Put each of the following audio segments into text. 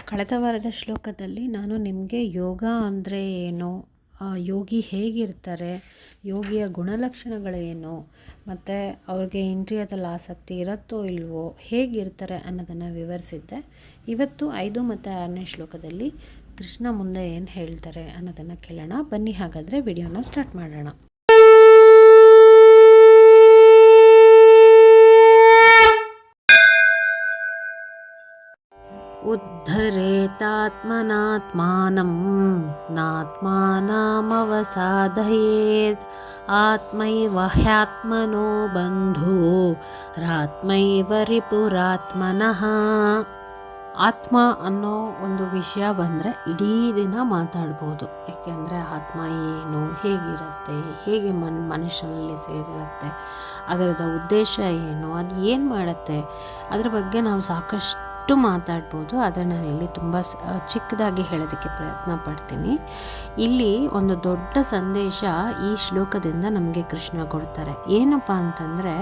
ಕಳೆದ ವಾರದ ಶ್ಲೋಕದಲ್ಲಿ ನಾನು ನಿಮಗೆ ಯೋಗ ಅಂದರೆ ಏನು, ಯೋಗಿ ಹೇಗಿರ್ತಾರೆ, ಯೋಗಿಯ ಗುಣಲಕ್ಷಣಗಳೇನು, ಮತ್ತು ಅವ್ರಿಗೆ ಇಂದ್ರಿಯದಲ್ಲಿ ಆಸಕ್ತಿ ಇರುತ್ತೋ ಇಲ್ವೋ, ಹೇಗಿರ್ತಾರೆ ಅನ್ನೋದನ್ನು ವಿವರಿಸಿದ್ದೆ. ಇವತ್ತು 5 ಮತ್ತು 6ನೇ ಶ್ಲೋಕದಲ್ಲಿ ಕೃಷ್ಣ ಮುಂದೆ ಏನು ಹೇಳ್ತಾರೆ ಅನ್ನೋದನ್ನು ಕೇಳೋಣ. ಬನ್ನಿ ಹಾಗಾದರೆ ವಿಡಿಯೋನ ಸ್ಟಾರ್ಟ್ ಮಾಡೋಣ. ಉದ್ಧರೇತಾತ್ಮನಾತ್ಮಾನಂ ನಾತ್ಮಾನಮವಸಾದಯೇತ್ ಆತ್ಮೈವ ಹ್ಯಾತ್ಮನೋ ಬಂಧುರಾತ್ಮೈವ ರಿಪುರಾತ್ಮನಃ. ಆತ್ಮ ಅನ್ನೋ ಒಂದು ವಿಷಯ ಬಂದರೆ ಇಡೀ ದಿನ ಮಾತಾಡ್ಬೋದು. ಏಕೆಂದರೆ ಆತ್ಮ ಏನು, ಹೇಗಿರುತ್ತೆ, ಹೇಗೆ ಮನುಷ್ಯನಲ್ಲಿ ಸೇರಿರುತ್ತೆ, ಅದರದ ಉದ್ದೇಶ ಏನು, ಅದು ಏನು ಮಾಡುತ್ತೆ, ಅದರ ಬಗ್ಗೆ ನಾವು ಸಾಕಷ್ಟು ಮಾತಾಡ್ಬೋದು. ಆದರೆ ನಾನು ಇಲ್ಲಿ ತುಂಬ ಚಿಕ್ಕದಾಗಿ ಹೇಳೋದಕ್ಕೆ ಪ್ರಯತ್ನ ಪಡ್ತೀನಿ. ಇಲ್ಲಿ ಒಂದು ದೊಡ್ಡ ಸಂದೇಶ ಈ ಶ್ಲೋಕದಿಂದ ನಮಗೆ ಕೃಷ್ಣ ಕೊಡ್ತಾರೆ. ಏನಪ್ಪ ಅಂತಂದರೆ,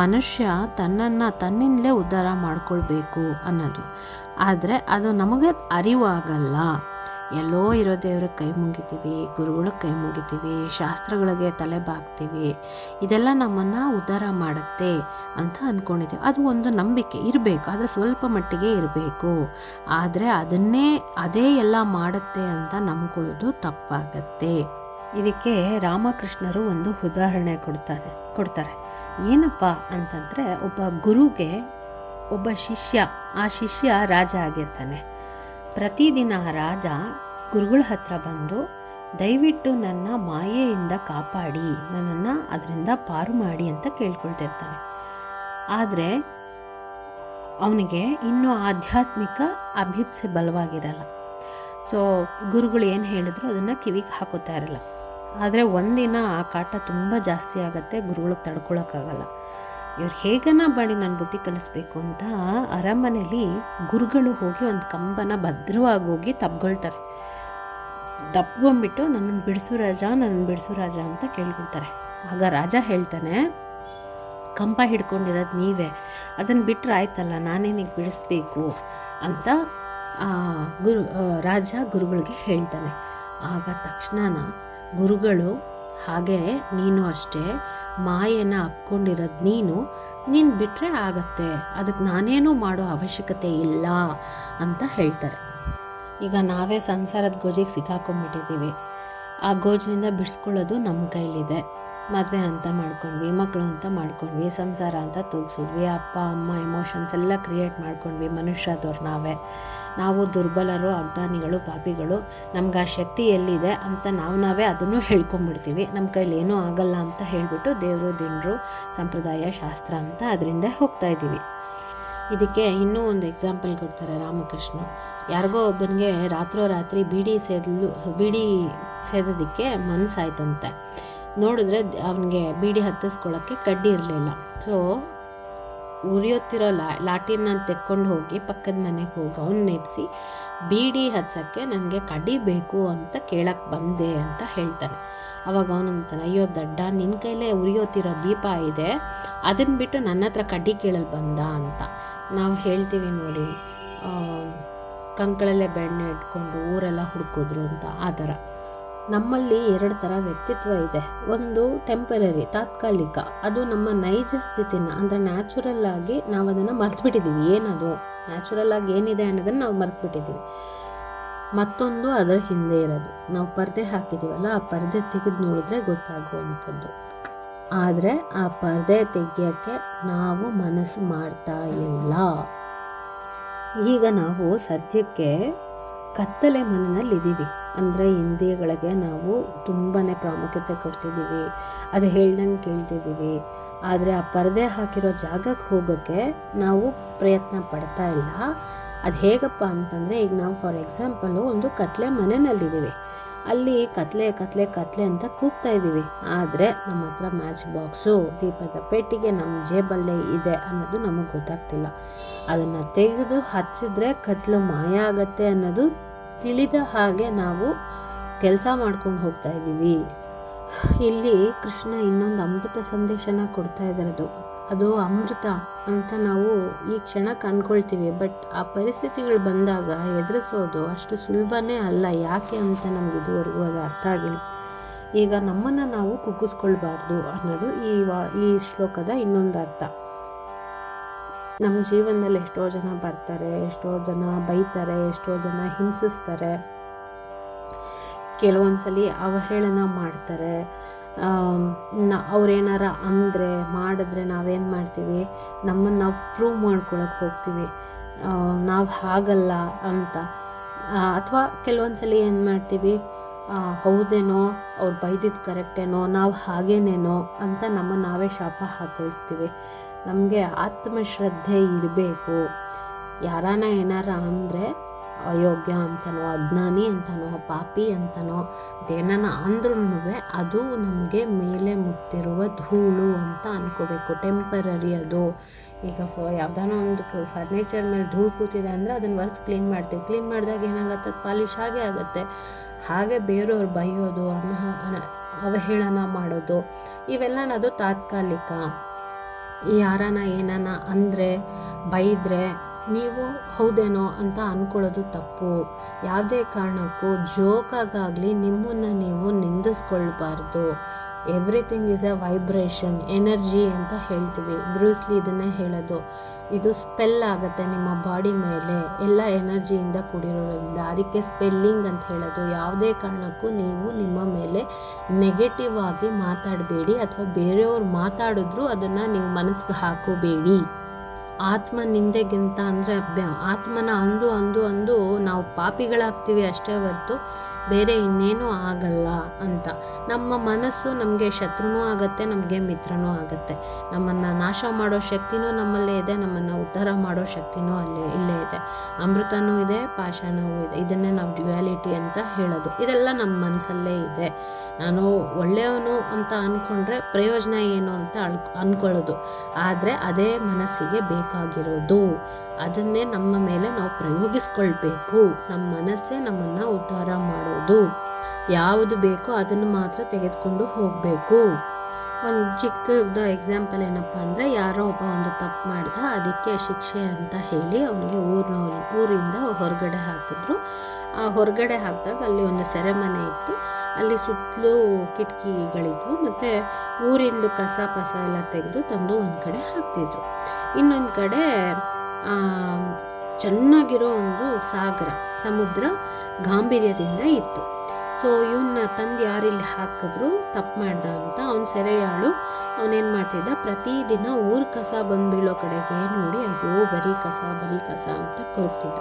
ಮನುಷ್ಯ ತನ್ನಿಂದಲೇ ಉದ್ಧಾರ ಮಾಡ್ಕೊಳ್ಬೇಕು ಅನ್ನೋದು. ಆದರೆ ಅದು ನಮಗೆ ಅರಿವಾಗಲ್ಲ. ಎಲ್ಲೋ ಇರೋ ದೇವ್ರಿಗೆ ಕೈ ಮುಗಿತೀವಿ, ಗುರುಗಳಿಗೆ ಕೈ ಮುಗಿತೀವಿ, ಶಾಸ್ತ್ರಗಳಿಗೆ ತಲೆ ಬಾಗ್ತೀವಿ, ಇದೆಲ್ಲ ನಮ್ಮನ್ನು ಉದ್ಧಾರ ಮಾಡುತ್ತೆ ಅಂತ ಅಂದ್ಕೊಂಡಿದ್ದೀವಿ. ಅದು ಒಂದು ನಂಬಿಕೆ ಇರಬೇಕು, ಆದರೆ ಸ್ವಲ್ಪ ಮಟ್ಟಿಗೆ ಇರಬೇಕು. ಆದರೆ ಅದೇ ಎಲ್ಲ ಮಾಡುತ್ತೆ ಅಂತ ನಂಬ್ಕೊಳ್ಳೋದು ತಪ್ಪಾಗತ್ತೆ. ಇದಕ್ಕೆ ರಾಮಕೃಷ್ಣರು ಒಂದು ಉದಾಹರಣೆ ಕೊಡ್ತಾರೆ. ಏನಪ್ಪ ಅಂತಂದರೆ, ಒಬ್ಬ ಗುರುಗೆ ಒಬ್ಬ ಶಿಷ್ಯ, ಆ ಶಿಷ್ಯ ರಾಜ ಆಗಿರ್ತಾನೆ. ಪ್ರತಿದಿನ ರಾಜ ಗುರುಗಳ ಹತ್ರ ಬಂದು, ದಯವಿಟ್ಟು ನನ್ನ ಮಾಯೆಯಿಂದ ಕಾಪಾಡಿ, ನನ್ನನ್ನು ಅದರಿಂದ ಪಾರು ಮಾಡಿ ಅಂತ ಕೇಳ್ಕೊಳ್ತಿರ್ತಾನೆ. ಆದರೆ ಅವನಿಗೆ ಇನ್ನೂ ಆಧ್ಯಾತ್ಮಿಕ ಅಭಿಪ್ಸೆ ಬಲವಾಗಿರಲ್ಲ. ಸೊ ಗುರುಗಳು ಏನು ಹೇಳಿದ್ರು ಅದನ್ನು ಕಿವಿಗೆ ಹಾಕೋತಾ ಇರಲ್ಲ. ಆದರೆ ಒಂದಿನ ಆ ಕಾಟ ತುಂಬ ಜಾಸ್ತಿ ಆಗುತ್ತೆ, ಗುರುಗಳಿಗೆ ತಡ್ಕೊಳಕ್ಕಾಗಲ್ಲ. ಇವ್ರು ಹೇಗನ ಮಾಡಿ ನಾನು ಬುದ್ಧಿ ಕಲಿಸ್ಬೇಕು ಅಂತ ಅರಮನೆಯಲ್ಲಿ ಗುರುಗಳು ಹೋಗಿ ಒಂದು ಕಂಬನ ಭದ್ರವಾಗಿ ಹೋಗಿ ತಬ್ಕೊಳ್ತಾರೆ. ತಪ್ಕೊಂಡ್ಬಿಟ್ಟು ನನ್ನನ್ನು ಬಿಡಿಸು ರಾಜ ಅಂತ ಕೇಳ್ಕೊಳ್ತಾರೆ. ಆಗ ರಾಜ ಹೇಳ್ತಾನೆ, ಕಂಬ ಹಿಡ್ಕೊಂಡಿರೋದು ನೀವೇ, ಅದನ್ನು ಬಿಟ್ಟರೆ ಆಯ್ತಲ್ಲ, ನಾನೇನಿಗೆ ಬಿಡಿಸ್ಬೇಕು ಅಂತ ರಾಜ ಗುರುಗಳಿಗೆ ಹೇಳ್ತಾನೆ. ಆಗ ತಕ್ಷಣ ಗುರುಗಳು, ಹಾಗೆ ನೀನು ಅಷ್ಟೇ, ಮಾಯೆನ ಅಪ್ಕೊಂಡಿರೋದು ನೀನು ಬಿಟ್ಟರೆ ಆಗತ್ತೆ, ಅದಕ್ಕೆ ನಾನೇನೂ ಮಾಡೋ ಅವಶ್ಯಕತೆ ಇಲ್ಲ ಅಂತ ಹೇಳ್ತಾರೆ. ಈಗ ನಾವೇ ಸಂಸಾರದ ಗೋಜಿಗೆ ಸಿಕ್ಕಾಕೊಂಡ್ಬಿಟ್ಟಿದ್ದೀವಿ. ಆ ಗೋಜಿನಿಂದ ಬಿಡಿಸ್ಕೊಳ್ಳೋದು ನಮ್ಮ ಕೈಲಿದೆ. ಮದುವೆ ಅಂತ ಮಾಡ್ಕೊಂಡ್ವಿ, ಮಕ್ಕಳು ಅಂತ ಮಾಡ್ಕೊಂಡ್ವಿ, ಸಂಸಾರ ಅಂತ ತೂಗಿಸಿದ್ವಿ, ಅಪ್ಪ ಅಮ್ಮ ಎಮೋಷನ್ಸ್ ಎಲ್ಲ ಕ್ರಿಯೇಟ್ ಮಾಡ್ಕೊಂಡ್ವಿ. ಮನುಷ್ಯದವ್ರು ನಾವು ದುರ್ಬಲರು, ಅಜ್ಞಾನಿಗಳು, ಪಾಪಿಗಳು, ನಮ್ಗೆ ಆ ಶಕ್ತಿ ಎಲ್ಲಿದೆ ಅಂತ ನಾವೇ ಅದನ್ನು ಹೇಳ್ಕೊಂಡ್ಬಿಡ್ತೀವಿ. ನಮ್ಮ ಕೈಲಿ ಏನೂ ಆಗಲ್ಲ ಅಂತ ಹೇಳಿಬಿಟ್ಟು ದೇವರು, ದಿಂಡ್ರು, ಸಂಪ್ರದಾಯ, ಶಾಸ್ತ್ರ ಅಂತ ಅದರಿಂದ ಹೋಗ್ತಾ ಇದ್ದೀವಿ. ಇದಕ್ಕೆ ಇನ್ನೂ ಒಂದು ಎಕ್ಸಾಂಪಲ್ ಕೊಡ್ತಾರೆ ರಾಮಕೃಷ್ಣ. ಯಾರಿಗೋ ಒಬ್ಬನಿಗೆ ರಾತ್ರೋರಾತ್ರಿ ಬೀಡಿ ಸೇದೋದಕ್ಕೆ ಮನಸ್ಸಾಯ್ತಂತೆ. ನೋಡಿದ್ರೆ ಅವನಿಗೆ ಬೀಡಿ ಹತ್ತಿಸ್ಕೊಳ್ಳೋಕ್ಕೆ ಕಡ್ಡಿ ಇರಲಿಲ್ಲ. ಸೊ ಉರಿಯೋತ್ತಿರೋ ಲಾಟಿನ ತೆಕ್ಕೊಂಡು ಹೋಗಿ ಪಕ್ಕದ ಮನೆಗೆ ಹೋಗಿ ಅವನು ನೆಪ್ಸಿ, ಬೀಡಿ ಹಚ್ಚೋಕ್ಕೆ ನನಗೆ ಕಡ್ಡಿ ಬೇಕು ಅಂತ ಕೇಳಕ್ಕೆ ಬಂದೆ ಅಂತ ಹೇಳ್ತಾನೆ. ಅವಾಗ ಅವನಂತಾನೆ, ಅಯ್ಯೋ ದಡ್ಡ, ನಿನ್ನ ಕೈಲೇ ಉರಿಯೋತಿರೋ ದೀಪ ಇದೆ, ಅದನ್ನು ಬಿಟ್ಟು ನನ್ನ ಹತ್ರ ಕಡ್ಡಿ ಕೇಳಲು ಬಂದ ಅಂತ. ನಾವು ಹೇಳ್ತೀವಿ ನೋಡಿ, ಕಂಕಳಲ್ಲೇ ಬೆಣ್ಣೆ ಇಟ್ಕೊಂಡು ಊರೆಲ್ಲ ಹುಡುಕಿದ್ರು ಅಂತ. ಆ ಥರ ನಮ್ಮಲ್ಲಿ 2 ಥರ ವ್ಯಕ್ತಿತ್ವ ಇದೆ. ಒಂದು ಟೆಂಪರರಿ, ತಾತ್ಕಾಲಿಕ, ಅದು ನಮ್ಮ ನೈಜ ಸ್ಥಿತಿನ, ಅಂದರೆ ನ್ಯಾಚುರಲ್ ಆಗಿ ನಾವು ಅದನ್ನು ಮರೆತುಬಿಟ್ಟಿದ್ದೀವಿ. ಏನದು ನ್ಯಾಚುರಲ್ ಆಗಿ ಏನಿದೆ ಅನ್ನೋದನ್ನು ನಾವು ಮರೆತುಬಿಟ್ಟಿದ್ದೀವಿ. ಮತ್ತೊಂದು ಅದರ ಹಿಂದೆ ಇರೋದು, ನಾವು ಪರ್ದೆ ಹಾಕಿದ್ದೀವಲ್ಲ, ಆ ಪರ್ದೆ ತೆಗೆದು ನೋಡಿದ್ರೆ ಗೊತ್ತಾಗುವಂಥದ್ದು. ಆದರೆ ಆ ಪರ್ದೆ ತೆಗಿಯೋಕ್ಕೆ ನಾವು ಮನಸ್ಸು ಮಾಡ್ತಾ ಇಲ್ಲ. ಈಗ ನಾವು ಸದ್ಯಕ್ಕೆ ಕತ್ತಲೆ ಮನೆಯಲ್ಲಿದ್ದೀವಿ. ಅಂದರೆ ಇಂದ್ರಿಯಗಳಿಗೆ ನಾವು ತುಂಬಾ ಪ್ರಾಮುಖ್ಯತೆ ಕೊಡ್ತಿದ್ದೀವಿ, ಅದು ಹೇಳ್ದಂಗೆ ಕೇಳ್ತಿದ್ದೀವಿ. ಆದರೆ ಆ ಪರದೆ ಹಾಕಿರೋ ಜಾಗಕ್ಕೆ ಹೋಗೋಕ್ಕೆ ನಾವು ಪ್ರಯತ್ನ ಪಡ್ತಾ ಇಲ್ಲ. ಅದು ಹೇಗಪ್ಪ ಅಂತಂದರೆ, ಈಗ ನಾವು ಫಾರ್ ಎಕ್ಸಾಂಪಲು ಒಂದು ಕತ್ಲೆ ಮನೆಯಲ್ಲಿದ್ದೀವಿ, ಅಲ್ಲಿ ಕತ್ಲೆ ಅಂತ ಕೂಗ್ತಾ ಇದ್ದೀವಿ. ಆದರೆ ನಮ್ಮ ಹತ್ರ ಮ್ಯಾಚ್ ಬಾಕ್ಸು, ದೀಪದ ಪೆಟ್ಟಿಗೆ ನಮ್ಮ ಜೇಬಲ್ಲೇ ಇದೆ ಅನ್ನೋದು ನಮಗೆ ಗೊತ್ತಾಗ್ತಿಲ್ಲ. ಅದನ್ನು ತೆಗೆದು ಹಚ್ಚಿದ್ರೆ ಕತ್ಲು ಮಾಯ ಆಗತ್ತೆ ಅನ್ನೋದು ತಿಳಿದ ಹಾಗೆ ನಾವು ಕೆಲಸ ಮಾಡ್ಕೊಂಡು ಹೋಗ್ತಾ ಇದ್ದೀವಿ. ಇಲ್ಲಿ ಕೃಷ್ಣ ಇನ್ನೊಂದು ಅಮೃತ ಸಂದೇಶನ ಕೊಡ್ತಾ ಇದ್ದಾರೆ. ಅದು ಅಮೃತ ಅಂತ ನಾವು ಈ ಕ್ಷಣಕ್ಕೆ ಅಂದ್ಕೊಳ್ತೀವಿ. ಬಟ್ ಆ ಪರಿಸ್ಥಿತಿಗಳು ಬಂದಾಗ ಎದುರಿಸೋದು ಅಷ್ಟು ಸುಲಭನೇ ಅಲ್ಲ. ಯಾಕೆ ಅಂತ ನಮ್ಗೆ ಇದುವರೆಗೂ ಅದು ಅರ್ಥ ಆಗಿಲ್ಲ. ಈಗ ನಮ್ಮನ್ನು ನಾವು ಕುಗ್ಗಿಸ್ಕೊಳ್ಬಾರ್ದು ಅನ್ನೋದು ಈ ಶ್ಲೋಕದ ಇನ್ನೊಂದು ಅರ್ಥ. ನಮ್ಮ ಜೀವನದಲ್ಲಿ ಎಷ್ಟೋ ಜನ ಬರ್ತಾರೆ, ಎಷ್ಟೋ ಜನ ಬೈತಾರೆ, ಎಷ್ಟೋ ಜನ ಹಿಂಸಿಸ್ತಾರೆ, ಕೆಲವೊಂದ್ಸಲಿ ಅವಹೇಳನ ಮಾಡ್ತಾರೆ. ಅವ್ರೇನಾರ ಅಂದರೆ ಮಾಡಿದ್ರೆ ನಾವೇನು ಮಾಡ್ತೀವಿ, ನಮ್ಮನ್ನು ನಾವು ಪ್ರೂವ್ ಮಾಡ್ಕೊಳಕ್ಕೆ ಹೋಗ್ತೀವಿ ನಾವು ಹಾಗಲ್ಲ ಅಂತ. ಅಥವಾ ಕೆಲವೊಂದ್ಸಲಿ ಏನು ಮಾಡ್ತೀವಿ, ಹೌದೇನೋ ಅವ್ರು ಬೈದಿದ್ದು ಕರೆಕ್ಟೇನೋ, ನಾವು ಹಾಗೇನೇನೋ ಅಂತ ನಮ್ಮನ್ನು ನಾವೇ ಶಾಪ ಹಾಕ್ಕೊಳ್ತೀವಿ. ನಮಗೆ ಆತ್ಮಶ್ರದ್ಧೆ ಇರಬೇಕು. ಯಾರಾನ ಏನಾರ ಅಂದರೆ ಅಯೋಗ್ಯ ಅಂತನೋ, ಅಜ್ಞಾನಿ ಅಂತನೋ, ಪಾಪಿ ಅಂತನೋ ಅದೇನ ಅಂದ್ರೂ ಅದು ನಮಗೆ ಮೇಲೆ ಮುಟ್ಟಿರುವ ಧೂಳು ಅಂತ ಅನ್ಕೋಬೇಕು. ಟೆಂಪರರಿ ಅದು. ಈಗ ಯಾವುದಾನ ಒಂದು ಫರ್ನಿಚರ್ ಮೇಲೆ ಧೂಳು ಕೂತಿದೆ ಅಂದರೆ ಅದನ್ನು ವರ್ಸ್ ಕ್ಲೀನ್ ಮಾಡ್ತೀವಿ. ಕ್ಲೀನ್ ಮಾಡಿದಾಗ ಏನಾಗುತ್ತೆ, ಅದು ಪಾಲಿಶ್ ಆಗೇ ಆಗುತ್ತೆ. ಹಾಗೆ ಬೇರೆಯವ್ರು ಬೈಯೋದು, ಅವಹೇಳನ ಮಾಡೋದು ಇವೆಲ್ಲನದು ತಾತ್ಕಾಲಿಕ. ಯಾರಾನ ಏನಾನ ಅಂದರೆ ಬೈದರೆ ನೀವು ಹೌದೇನೋ ಅಂತ ಅಂದ್ಕೊಳ್ಳೋದು ತಪ್ಪು. ಯಾವುದೇ ಕಾರಣಕ್ಕೂ ಜೋಕಾಗಲಿ ನಿಮ್ಮನ್ನು ನೀವು ನಿಂದಿಸ್ಕೊಳ್ಬಾರ್ದು. Everything is a vibration, energy ಅಂತ ಹೇಳ್ತೀವಿ. ಬ್ರೂಸ್ಲಿ ಇದನ್ನೇ ಹೇಳೋದು. ಇದು ಸ್ಪೆಲ್ ಆಗುತ್ತೆ ನಿಮ್ಮ ಬಾಡಿ ಮೇಲೆ, ಎಲ್ಲ ಎನರ್ಜಿಯಿಂದ ಕೂಡಿರೋದ್ರಿಂದ. ಅದಕ್ಕೆ ಸ್ಪೆಲ್ಲಿಂಗ್ ಅಂತ ಹೇಳೋದು. ಯಾವುದೇ ಕಾರಣಕ್ಕೂ ನೀವು ನಿಮ್ಮ ಮೇಲೆ ನೆಗೆಟಿವ್ ಆಗಿ ಮಾತಾಡಬೇಡಿ, ಅಥವಾ ಬೇರೆಯವ್ರು ಮಾತಾಡಿದ್ರು ಅದನ್ನು ನೀವು ಮನಸ್ಸಿಗೆ ಹಾಕೋಬೇಡಿ. ಆತ್ಮ ನಿಂದೆಗಿಂತ ಅಂದರೆ ಆತ್ಮನ ಅಂದು ನಾವು ಪಾಪಿಗಳಾಗ್ತೀವಿ ಅಷ್ಟೇ ಹೊರತು ಬೇರೆ ಇನ್ನೇನೂ ಆಗಲ್ಲ ಅಂತ. ನಮ್ಮ ಮನಸ್ಸು ನಮಗೆ ಶತ್ರುನೂ ಆಗುತ್ತೆ, ನಮಗೆ ಮಿತ್ರನೂ ಆಗುತ್ತೆ. ನಮ್ಮನ್ನು ನಾಶ ಮಾಡೋ ಶಕ್ತಿನೂ ನಮ್ಮಲ್ಲೇ ಇದೆ, ನಮ್ಮನ್ನು ಉದ್ಧಾರ ಮಾಡೋ ಶಕ್ತಿನೂ ಇಲ್ಲೇ ಇದೆ. ಅಮೃತನೂ ಇದೆ, ಪಾಷಾಣವೂ ಇದೆ. ಇದನ್ನೇ ನಾವು ಡ್ಯುಯಾಲಿಟಿ ಅಂತ ಹೇಳೋದು. ಇದೆಲ್ಲ ನಮ್ಮ ಮನಸ್ಸಲ್ಲೇ ಇದೆ. ನಾನು ಒಳ್ಳೆಯವನು ಅಂತ ಅಂದ್ಕೊಂಡ್ರೆ ಪ್ರಯೋಜನ ಏನು ಅಂತ ಅಂದ್ಕೊಳ್ಳೋದು. ಆದರೆ ಅದೇ ಮನಸ್ಸಿಗೆ ಬೇಕಾಗಿರೋದು. ಅದನ್ನೇ ನಮ್ಮ ಮೇಲೆ ನಾವು ಪ್ರಯೋಗಿಸ್ಕೊಳ್ಬೇಕು. ನಮ್ಮ ಮನಸ್ಸೇ ನಮ್ಮನ್ನು ಉದ್ಧಾರ ಮಾಡೋದು. ಯಾವುದು ಬೇಕೋ ಅದನ್ನು ಮಾತ್ರ ತೆಗೆದುಕೊಂಡು ಹೋಗಬೇಕು. ಒಂದು ಚಿಕ್ಕದ ಎಕ್ಸಾಂಪಲ್ ಏನಪ್ಪ ಅಂದರೆ, ಯಾರೋ ಒಬ್ಬ ಒಂದು ತಪ್ಪು ಮಾಡ್ದ, ಅದಕ್ಕೆ ಶಿಕ್ಷೆ ಅಂತ ಹೇಳಿ ಅವನಿಗೆ ಊರಿಂದ ಹೊರಗಡೆ ಹಾಕಿದ್ರು. ಆ ಹೊರಗಡೆ ಹಾಕಿದಾಗ ಅಲ್ಲಿ ಒಂದು ಸೆರೆಮನೆ ಇತ್ತು. ಅಲ್ಲಿ ಸುತ್ತಲೂ ಕಿಟಕಿಗಳಿದ್ವು, ಮತ್ತು ಊರಿಂದು ಕಸ ಎಲ್ಲ ತೆಗೆದು ತಂದು ಒಂದು ಕಡೆ ಹಾಕ್ತಿದ್ರು. ಇನ್ನೊಂದು ಕಡೆ ಚೆನ್ನಾಗಿರೋ ಒಂದು ಸಮುದ್ರ ಗಾಂಭೀರ್ಯದಿಂದ ಇತ್ತು. ಸೊ ಇವನ್ನ ತಂದು ಯಾರಿಲ್ಲಿ ಹಾಕಿದ್ರು ತಪ್ಪು ಮಾಡ್ದ ಅಂತ ಅವನ ಸೆರೆಯಾಳು ಅವನೇನು ಮಾಡ್ತಿದ್ದ, ಪ್ರತಿದಿನ ಊರ ಕಸ ಬಂದು ಬೀಳೋ ಕಡೆಗೆ ನೋಡಿ ಅಯ್ಯೋ ಬರೀ ಕಸ ಅಂತ ಕೊಡ್ತಿದ್ದ.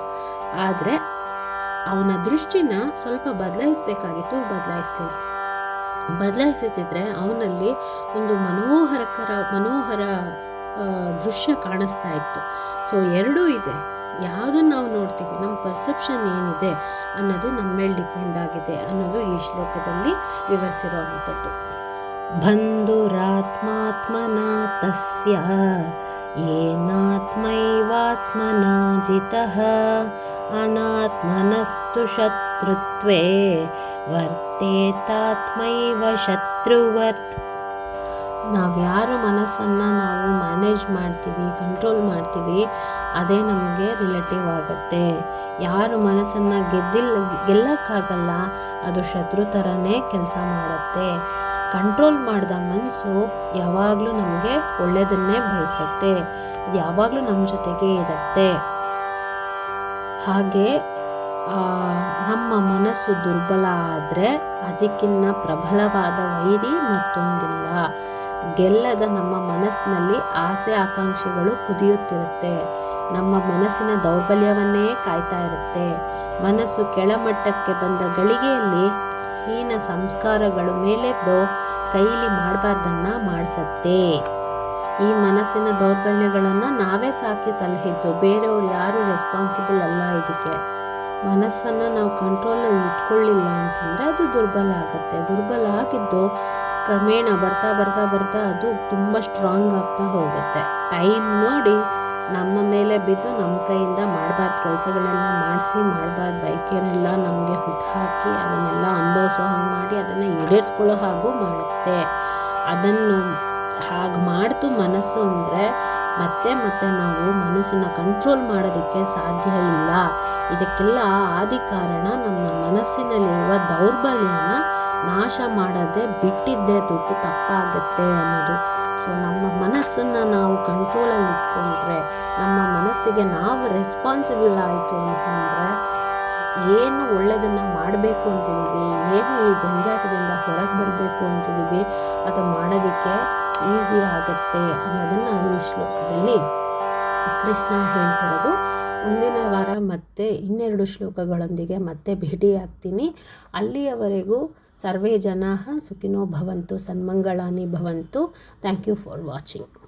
ಆದರೆ ಅವನ ದೃಷ್ಟಿನ ಸ್ವಲ್ಪ ಬದಲಾಯಿಸಬೇಕಾಗಿತ್ತು, ಬದಲಾಯಿಸಿದ್ರೆ ಅವನಲ್ಲಿ ಒಂದು ಮನೋಹರ ದೃಶ್ಯ ಕಾಣಿಸ್ತಾ ಇತ್ತು. ಸೊ ಎರಡೂ ಇದೆ. ಯಾವುದನ್ನು ನಾವು ನೋಡ್ತೀವಿ, ನಮ್ಮ ಪರ್ಸೆಪ್ಷನ್ ಏನಿದೆ ಅನ್ನೋದು ನಮ್ಮ ಮೇಲೆ ಡಿಪೆಂಡ್ ಆಗಿದೆ ಅನ್ನೋದು ಈ ಶ್ಲೋಕದಲ್ಲಿ ವಿವರಿಸಿರುವಂಥದ್ದು. ಬಂಧುರಾತ್ಮಾತ್ಮನ ತಸ್ಯ ಏನಾತ್ಮೈವಾತ್ಮನಾ ಜಿತಃ ಅನಾತ್ಮನಸ್ತು ಶತ್ರುತ್ವೇ ವರ್ತೇತಾತ್ಮೈವ ಶತ್ರುವತ್. ನಾವ್ಯಾರು ಮನಸ್ಸನ್ನು ನಾವು ಮ್ಯಾನೇಜ್ ಮಾಡ್ತೀವಿ, ಕಂಟ್ರೋಲ್ ಮಾಡ್ತೀವಿ, ಅದೇ ನಮಗೆ ರಿಲೇಟಿವ್ ಆಗುತ್ತೆ. ಯಾರು ಮನಸ್ಸನ್ನು ಗೆಲ್ಲಕ್ಕಾಗಲ್ಲ ಅದು ಶತ್ರು ಥರನೇ ಕೆಲಸ ಮಾಡುತ್ತೆ. ಕಂಟ್ರೋಲ್ ಮಾಡಿದ ಮನಸ್ಸು ಯಾವಾಗಲೂ ನಮಗೆ ಒಳ್ಳೆಯದನ್ನೇ ಬಯಸುತ್ತೆ, ಅದು ಯಾವಾಗಲೂ ನಮ್ಮ ಜೊತೆಗೆ ಇರುತ್ತೆ. ಹಾಗೆ ನಮ್ಮ ಮನಸ್ಸು ದುರ್ಬಲ ಆದರೆ ಅದಕ್ಕಿಂತ ಪ್ರಬಲವಾದ ವೈರಿ ಮತ್ತೊಂದಿಲ್ಲ. ಗೆಲ್ಲದ ನಮ್ಮ ಮನಸ್ಸಿನಲ್ಲಿ ಆಸೆ ಆಕಾಂಕ್ಷೆಗಳು ಕುದಿಯುತ್ತಿರುತ್ತೆ. ನಮ್ಮ ಮನಸ್ಸಿನ ದೌರ್ಬಲ್ಯವನ್ನೇ ಕಾಯ್ತಾ ಇರುತ್ತೆ. ಮನಸ್ಸು ಕೆಳಮಟ್ಟಕ್ಕೆ ಬಂದ ಗಳಿಗೆಯಲ್ಲಿ ಹೀನ ಸಂಸ್ಕಾರಗಳು ಮೇಲೆದ್ದು ಕೈಲಿ ಮಾಡಬಾರ್ದನ್ನ ಮಾಡಿಸತ್ತೆ. ಈ ಮನಸ್ಸಿನ ದೌರ್ಬಲ್ಯಗಳನ್ನು ನಾವೇ ಸಾಕಿ ಸಲಹಿದ್ದು, ಬೇರೆಯವ್ರು ಯಾರು ರೆಸ್ಪಾನ್ಸಿಬಲ್ ಅಲ್ಲ ಇದಕ್ಕೆ. ಮನಸ್ಸನ್ನು ನಾವು ಕಂಟ್ರೋಲಲ್ಲಿ ಇಟ್ಕೊಳ್ಳಿಲ್ಲ ಅಂತಂದರೆ ಅದು ದುರ್ಬಲ ಆಗುತ್ತೆ. ದುರ್ಬಲ ಆಗಿದ್ದು ಕ್ರಮೇಣ ಬರ್ತಾ ಅದು ತುಂಬ ಸ್ಟ್ರಾಂಗ್ ಆಗ್ತಾ ಹೋಗುತ್ತೆ. ಟೈಮ್ ನೋಡಿ ನಮ್ಮ ಮೇಲೆ ಬಿದ್ದು ನಮ್ಮ ಕೈಯಿಂದ ಮಾಡಬಾರ್ದು ಕೆಲಸಗಳೆಲ್ಲ ಮಾಡಬಾರ್ದು ಬೈಕೇನೆಲ್ಲ ನಮಗೆ ಹುಟ್ಟುಹಾಕಿ ಅದನ್ನೆಲ್ಲ ಅನುಭವಿಸೋ ಹಂಗೆ ಮಾಡಿ ಅದನ್ನು ಈಡೇರಿಸ್ಕೊಳ್ಳೋ ಹಾಗೂ ಮಾಡುತ್ತೆ. ಅದನ್ನು ಹಾಗೆ ಮಾಡ್ತು ಮನಸ್ಸು ಅಂದರೆ ಮತ್ತೆ ಮತ್ತೆ ನಾವು ಮನಸ್ಸನ್ನು ಕಂಟ್ರೋಲ್ ಮಾಡೋದಕ್ಕೆ ಸಾಧ್ಯ ಇಲ್ಲ. ಇದಕ್ಕೆಲ್ಲ ಆದಿ ಕಾರಣ ನಮ್ಮ ಮನಸ್ಸಿನಲ್ಲಿರುವ ದೌರ್ಬಲ್ಯನ ನಾಶ ಮಾಡದೆ ಬಿಟ್ಟಿದ್ದೇ ದುಡ್ಡು ತಪ್ಪಾಗುತ್ತೆ ಅನ್ನೋದು. ಸೊ ನಮ್ಮ ಮನಸ್ಸನ್ನು ನಾವು ಕಂಟ್ರೋಲಲ್ಲಿ ಇಟ್ಕೊಂಡ್ರೆ, ನಮ್ಮ ಮನಸ್ಸಿಗೆ ನಾವು ರೆಸ್ಪಾನ್ಸಿಬಲ್ ಆಯಿತು ಅಂತಂದರೆ, ಏನು ಒಳ್ಳೆಯದನ್ನು ಮಾಡಬೇಕು ಅಂತಿದ್ದೀವಿ, ಏನು ಈ ಜಂಜಾಟದಿಂದ ಹೊರಗೆ ಬರಬೇಕು ಅಂತಿದ್ದೀವಿ, ಅದು ಮಾಡೋದಕ್ಕೆ ಈಸಿ ಆಗುತ್ತೆ ಅನ್ನೋದನ್ನು ಈ ಶ್ಲೋಕದಲ್ಲಿ ಕೃಷ್ಣ ಹೇಳ್ತಿರೋದು. ಮುಂದಿನ ವಾರ ಮತ್ತೆ 2 ಶ್ಲೋಕಗಳೊಂದಿಗೆ ಮತ್ತೆ ಭೇಟಿಯಾಗ್ತೀನಿ. ಅಲ್ಲಿಯವರೆಗೂ ಸರ್ವೇ ಜನಾಃ ಸುಖಿನೋ ಭವಂತು, ಸನ್ಮಂಗಳಾನಿ ಭವಂತು. Thank you for watching.